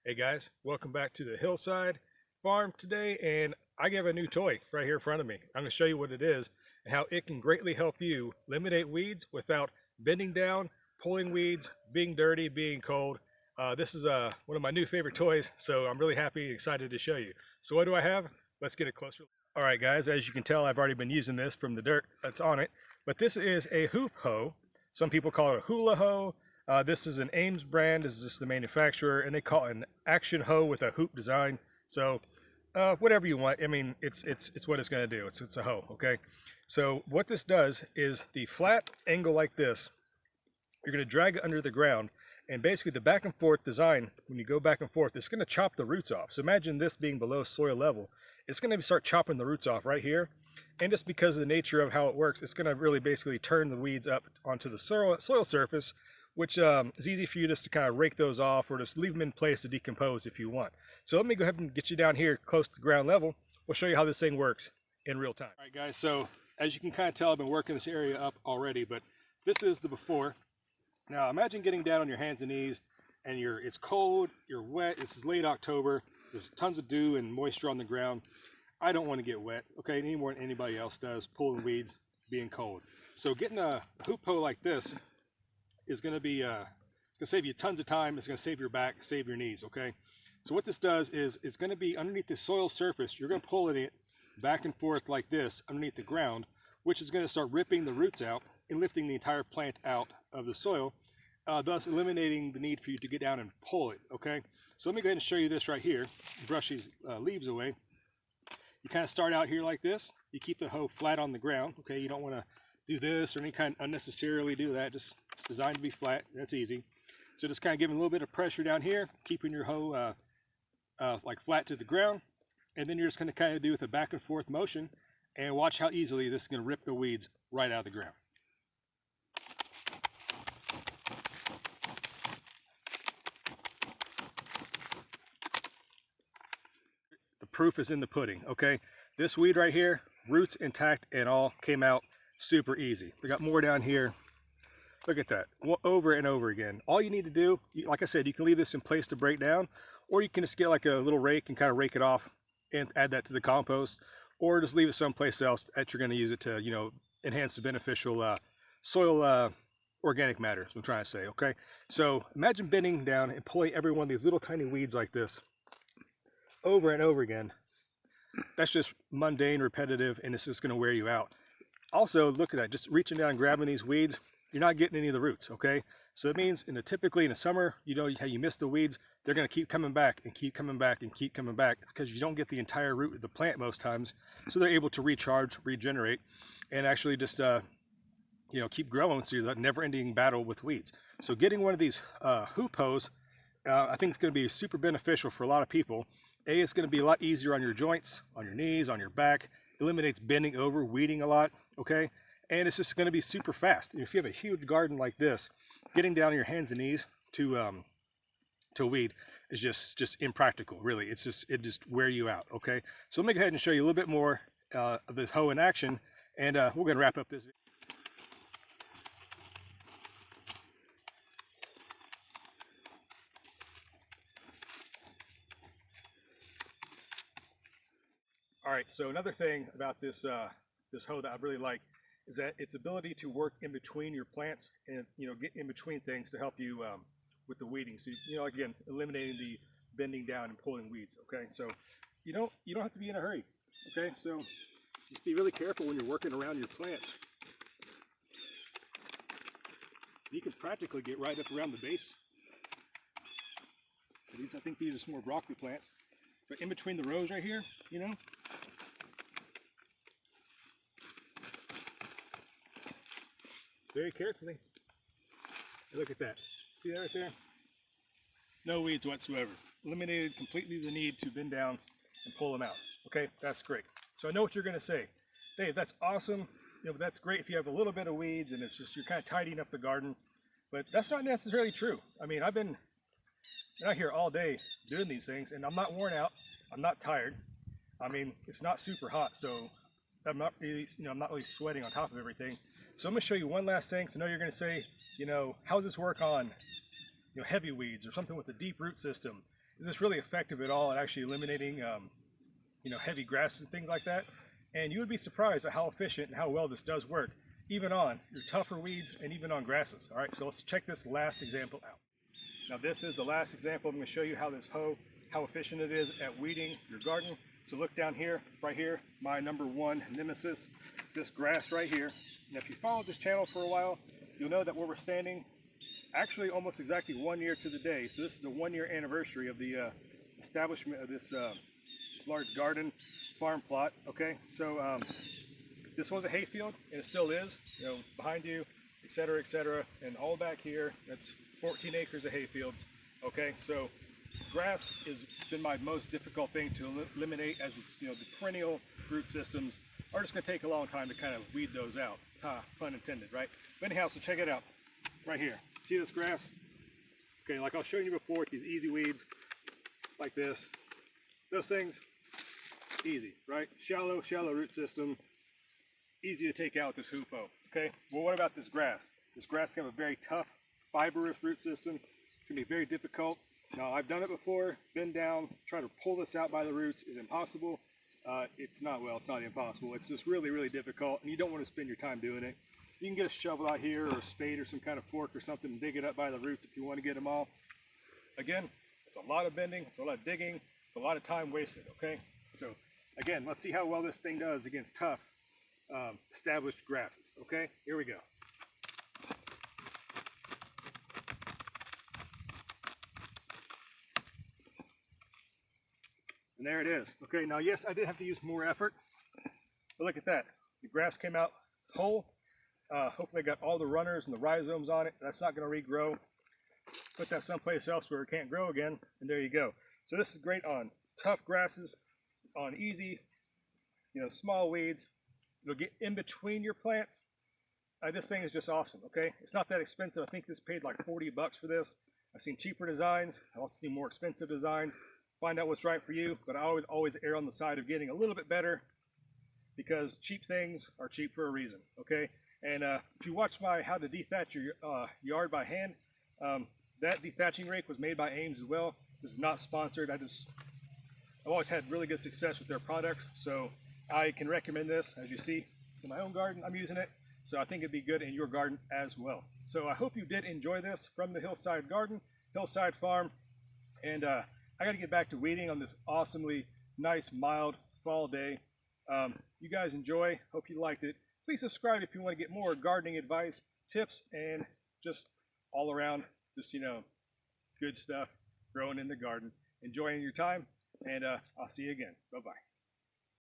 Hey guys, welcome back to the Hillside farm today, and I have a new toy right here in front of me. I'm going to show you what it is and how it can greatly help you eliminate weeds without bending down, pulling weeds, being dirty, being cold. This is one of my new favorite toys, so I'm really happy and excited to show you. So what do I have? Let's get a closer look. All right guys, as you can tell, I've already been using this from the dirt that's on it, but this is a hoop hoe. Some people call it a hula hoe. This is an Ames brand. This is just the manufacturer, and they call it an action hoe with a hoop design. So whatever you want. I mean, it's what it's going to do. It's a hoe, okay? So what this does is the flat angle like this, you're going to drag it under the ground, and basically the back and forth design, when you go back and forth, it's going to chop the roots off. So imagine this being below soil level. It's going to start chopping the roots off right here. And just because of the nature of how it works, it's going to really basically turn the weeds up onto the soil surface, which is easy for you just to kind of rake those off or just leave them in place to decompose if you want. So let me go ahead and get you down here close to the ground level. We'll show you how this thing works in real time. All right guys, so as you can kind of tell, I've been working this area up already, but this is the before. Now imagine getting down on your hands and knees and it's cold, you're wet, this is late October, there's tons of dew and moisture on the ground. I don't want to get wet, okay, any more than anybody else does, pulling weeds, being cold. So getting a hoop hoe like this is going to be, it's going to save you tons of time, it's going to save your back, save your knees, okay? So what this does is it's going to be underneath the soil surface, you're going to pull it back and forth like this underneath the ground, which is going to start ripping the roots out and lifting the entire plant out of the soil, thus eliminating the need for you to get down and pull it, okay? So let me go ahead and show you this right here. Brush these leaves away. You kind of start out here like this. You keep the hoe flat on the ground, okay? You don't want to do this or any kind of unnecessarily do that. Just it's designed to be flat. That's easy. So just kind of giving a little bit of pressure down here, keeping your hoe like flat to the ground. And then you're just going to kind of do with a back and forth motion, and watch how easily this is going to rip the weeds right out of the ground. The proof is in the pudding, okay? This weed right here, roots intact and all, came out super easy. We got more down here. Look at that, over and over again. All you need to do, like I said, you can leave this in place to break down, or you can just get like a little rake and kind of rake it off and add that to the compost, or just leave it someplace else that you're going to use it to, you know, enhance the beneficial soil organic matter, is what I'm trying to say, okay? So imagine bending down and pulling every one of these little tiny weeds like this over and over again. That's just mundane, repetitive, and it's just going to wear you out. Also, look at that, just reaching down and grabbing these weeds, you're not getting any of the roots, okay? So it means typically in the summer, you know how you miss the weeds, they're going to keep coming back and keep coming back and keep coming back. It's because you don't get the entire root of the plant most times, so they're able to recharge, regenerate, and actually just you know, keep growing through that never-ending battle with weeds. So getting one of these hoop hoes, I think it's going to be super beneficial for a lot of people. It's going to be a lot easier on your joints, on your knees, on your back. Eliminates bending over, weeding a lot, okay? And it's just going to be super fast. If you have a huge garden like this, getting down on your hands and knees to weed is just impractical, really. It just wear you out, okay? So let me go ahead and show you a little bit more of this hoe in action, and we're going to wrap up this video. All right, so another thing about this this hoe that I really like is that its ability to work in between your plants and, you know, get in between things to help you with the weeding. So, you know, again, eliminating the bending down and pulling weeds, okay? So you don't have to be in a hurry, okay? So just be really careful when you're working around your plants. You can practically get right up around the base. I think these are some more broccoli plants. But in between the rows right here, you know, very carefully. Look at that. See that right there? No weeds whatsoever. Eliminated completely the need to bend down and pull them out. Okay, that's great. So I know what you're going to say. Dave, that's awesome. You know, that's great if you have a little bit of weeds and it's just you're kind of tidying up the garden. But that's not necessarily true. I mean, I've been out here all day doing these things, and I'm not worn out. I'm not tired. I mean, it's not super hot, so I'm not really, I'm not really sweating on top of everything. So I'm going to show you one last thing. So I know you're going to say, how does this work on, heavy weeds or something with a deep root system? is this really effective at all at actually eliminating heavy grasses and things like that. And you would be surprised at how efficient and how well this does work, even on your tougher weeds and even on grasses. All right, so let's check this last example out. Now this is the last example. I'm going to show you how this hoe, how efficient it is at weeding your garden. So look down here, right here, my #1 nemesis, this grass right here. Now if you followed this channel for a while, you'll know that where we're standing, actually almost exactly 1 year to the day. So this is the 1-year anniversary of the establishment of this large garden farm plot. Okay, so this was a hayfield, and it still is. Behind you, etc., and all back here, that's 14 acres of hayfields. Okay, so grass has been my most difficult thing to eliminate, as it's, the perennial root systems are just going to take a long time to kind of weed those out. Pun intended, right? But anyhow, so check it out right here. See this grass? Okay, like I was showing you before, with these easy weeds like this, those things, easy, right? Shallow root system, easy to take out with this hoopoe. Okay, well, what about this grass? This grass can have a very tough, fibrous root system. It's gonna be very difficult. Now, I've done it before, been down, try to pull this out by the roots is impossible. It's not impossible. It's just really difficult, and you don't want to spend your time doing it. You can get a shovel out here or a spade or some kind of fork or something and dig it up by the roots if you want to get them all. Again, it's a lot of bending, it's a lot of digging, it's a lot of time wasted, okay? So again, let's see how well this thing does against tough, established grasses, okay? Here we go. And there it is. Okay, now yes, I did have to use more effort, but look at that. The grass came out whole. Hopefully I got all the runners and the rhizomes on it. That's not going to regrow. Put that someplace else where it can't grow again, and there you go. So this is great on tough grasses. It's on easy, small weeds. It'll get in between your plants. This thing is just awesome, okay? It's not that expensive. I think this paid like 40 bucks for this. I've seen cheaper designs. I've also seen more expensive designs. Find out what's right for you, but I always err on the side of getting a little bit better, because cheap things are cheap for a reason, okay? And if you watch my how to dethatch your yard by hand, that dethatching rake was made by Ames as well. This is not sponsored. I've always had really good success with their products, so I can recommend this. As you see, in my own garden, I'm using it, so I think it'd be good in your garden as well. So I hope you did enjoy this from the Hillside Garden, Hillside Farm, and I got to get back to weeding on this awesomely nice, mild fall day. You guys enjoy. Hope you liked it. Please subscribe if you want to get more gardening advice, tips, and just all around, just, good stuff growing in the garden. Enjoying your time, and I'll see you again. Bye-bye.